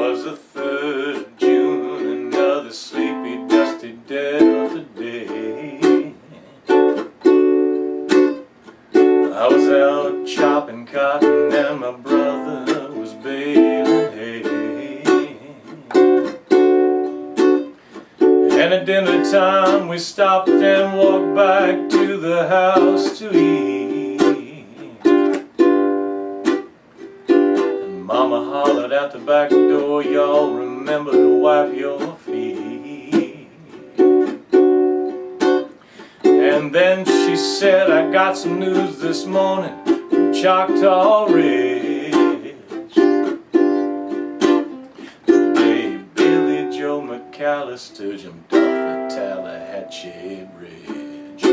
'Twas the 3rd of June, another sleepy, dusty Delta day. I was out chopping cotton and my brother was baling hay. And at dinner time we stopped and walked back to the house to eat. And Mama hollered out the back door, y'all remember to wipe your feet. And then she said, I got some news this morning from Choctaw Ridge. Today Billy Joe McAllister jumped off the Tallahatchie Bridge.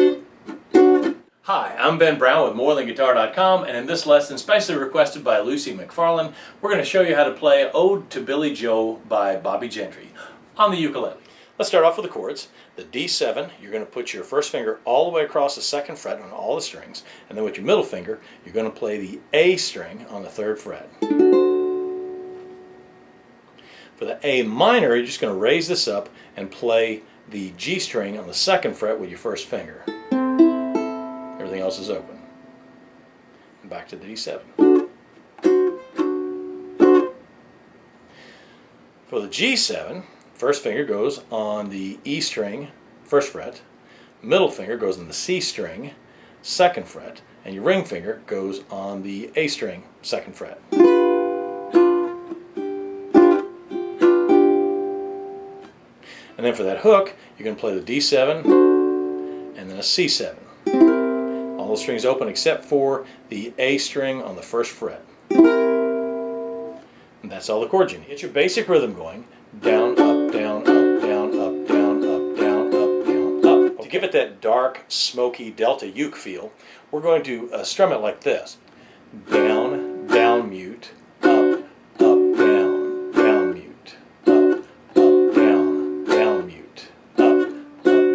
Hi, I'm Ben Brown with morethanguitar.com, and in this lesson, specially requested by Lucy McFarland, we're going to show you how to play Ode to Billy Joe by Bobby Gentry on the ukulele. Let's start off with the chords. The D7, you're going to put your first finger all the way across the 2nd fret on all the strings, and then with your middle finger, you're going to play the A string on the 3rd fret. For the A minor, you're just going to raise this up and play the G string on the 2nd fret with your first finger. Everything else is open. And back to the D7. For the G7, first finger goes on the E string, 1st fret, middle finger goes on the C string, 2nd fret, and your ring finger goes on the A string, 2nd fret. And then for that hook, you're going to play the D7 and then a C7. All the strings open except for the A string on the 1st fret. And that's all the chords you need. Get your basic rhythm going. Down, up, down, up, down, up, down, up, down, up, down, up. To give it that dark, smoky Delta uke feel, we're going to strum it like this. Down, down, mute, up, down, down, mute, up, down, down, mute, up,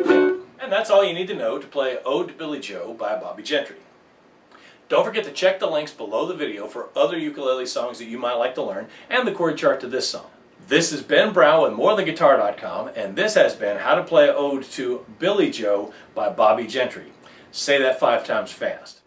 down. And that's all you need to know to play Ode to Billy Joe by Bobby Gentry. Don't forget to check the links below the video for other ukulele songs that you might like to learn and the chord chart to this song. This is Ben Brown with morethanguitar.com, and this has been How to Play Ode to Billy Joe by Bobby Gentry. Say that 5 times fast.